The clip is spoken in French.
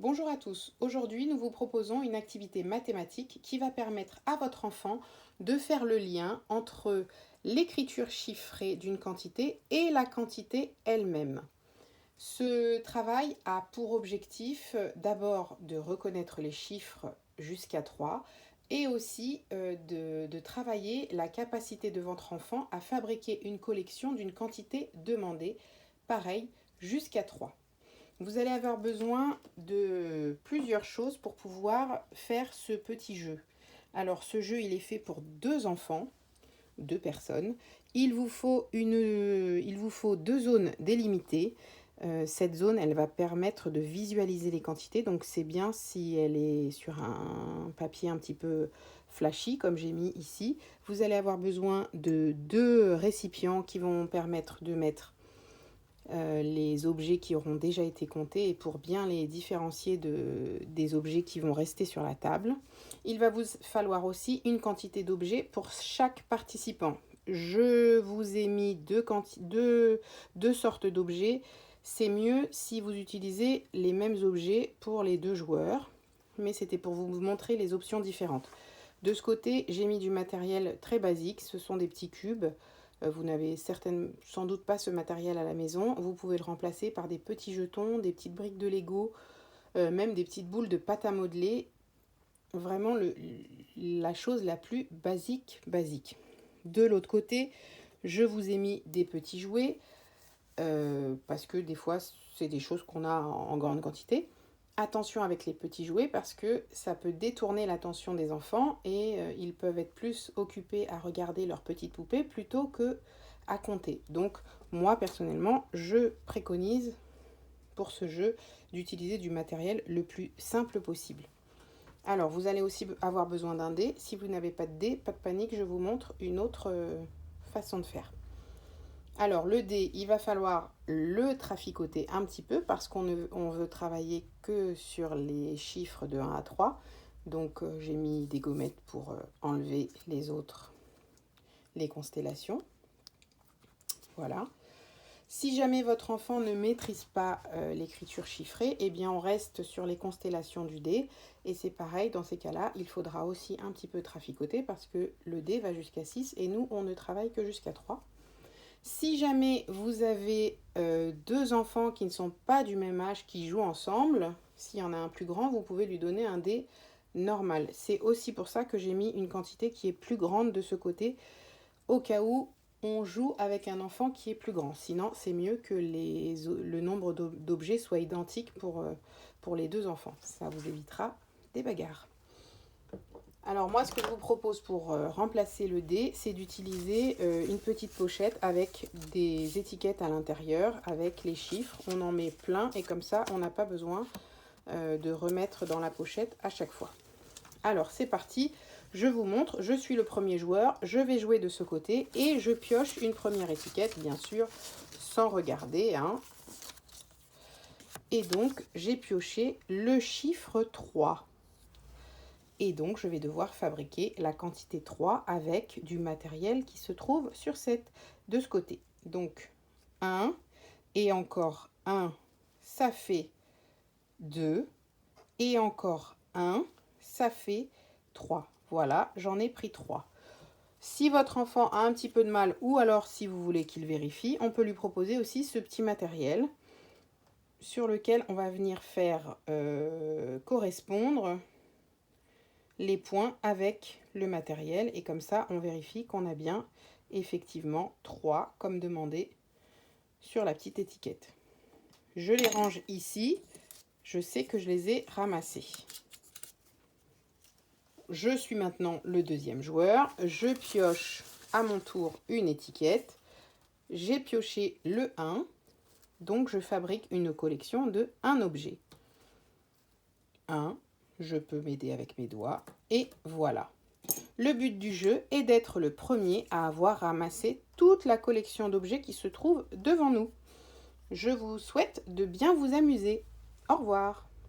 Bonjour à tous, aujourd'hui nous vous proposons une activité mathématique qui va permettre à votre enfant de faire le lien entre l'écriture chiffrée d'une quantité et la quantité elle-même. Ce travail a pour objectif d'abord de reconnaître les chiffres jusqu'à 3 et aussi de travailler la capacité de votre enfant à fabriquer une collection d'une quantité demandée, pareil, jusqu'à 3. Vous allez avoir besoin de plusieurs choses pour pouvoir faire ce petit jeu. Alors ce jeu, il est fait pour 2 enfants, 2 personnes. Il vous faut 2 zones délimitées. Cette zone, elle va permettre de visualiser les quantités. Donc c'est bien si elle est sur un papier un petit peu flashy, comme j'ai mis ici. Vous allez avoir besoin de 2 récipients qui vont permettre de mettre les objets qui auront déjà été comptés et pour bien les différencier des objets qui vont rester sur la table. Il va vous falloir aussi une quantité d'objets pour chaque participant. Je vous ai mis deux sortes d'objets. C'est mieux si vous utilisez les mêmes objets pour les 2 joueurs, mais c'était pour vous montrer les options différentes. De ce côté, j'ai mis du matériel très basique, ce sont des petits cubes. Vous n'avez sans doute pas ce matériel à la maison. Vous pouvez le remplacer par des petits jetons, des petites briques de Lego, même des petites boules de pâte à modeler. Vraiment la chose la plus basique. De l'autre côté, je vous ai mis des petits jouets parce que des fois, c'est des choses qu'on a en grande quantité. Attention avec les petits jouets parce que ça peut détourner l'attention des enfants et ils peuvent être plus occupés à regarder leurs petites poupées plutôt que à compter. Donc moi personnellement, je préconise pour ce jeu d'utiliser du matériel le plus simple possible. Alors vous allez aussi avoir besoin d'un dé. Si vous n'avez pas de dé, pas de panique, je vous montre une autre façon de faire. Alors le dé, il va falloir le traficoter un petit peu parce qu'on veut travailler que sur les chiffres de 1 à 3. Donc j'ai mis des gommettes pour enlever les constellations. Voilà. Si jamais votre enfant ne maîtrise pas l'écriture chiffrée, eh bien on reste sur les constellations du dé. Et c'est pareil, dans ces cas-là, il faudra aussi un petit peu traficoter parce que le dé va jusqu'à 6 et nous, on ne travaille que jusqu'à 3. Si jamais vous avez 2 enfants qui ne sont pas du même âge, qui jouent ensemble, s'il y en a un plus grand, vous pouvez lui donner un dé normal. C'est aussi pour ça que j'ai mis une quantité qui est plus grande de ce côté, au cas où on joue avec un enfant qui est plus grand. Sinon, c'est mieux que le nombre d'objets soit identique pour les 2 enfants. Ça vous évitera des bagarres. Alors moi, ce que je vous propose pour remplacer le dé, c'est d'utiliser une petite pochette avec des étiquettes à l'intérieur, avec les chiffres. On en met plein et comme ça, on n'a pas besoin de remettre dans la pochette à chaque fois. Alors c'est parti, je vous montre, je suis le premier joueur, je vais jouer de ce côté et je pioche une première étiquette, bien sûr, sans regarder. Et donc, j'ai pioché le chiffre 3. Et donc, je vais devoir fabriquer la quantité 3 avec du matériel qui se trouve de ce côté. Donc, 1 et encore 1, ça fait 2. Et encore 1, ça fait 3. Voilà, j'en ai pris 3. Si votre enfant a un petit peu de mal ou alors si vous voulez qu'il vérifie, on peut lui proposer aussi ce petit matériel sur lequel on va venir faire correspondre les points avec le matériel et comme ça on vérifie qu'on a bien effectivement 3 comme demandé sur la petite étiquette. Je les range ici, je sais que je les ai ramassés. Je suis maintenant le deuxième joueur, je pioche à mon tour une étiquette, j'ai pioché le 1, donc je fabrique une collection de 1 objet. 1, je peux m'aider avec mes doigts et voilà. Le but du jeu est d'être le premier à avoir ramassé toute la collection d'objets qui se trouve devant nous. Je vous souhaite de bien vous amuser. Au revoir.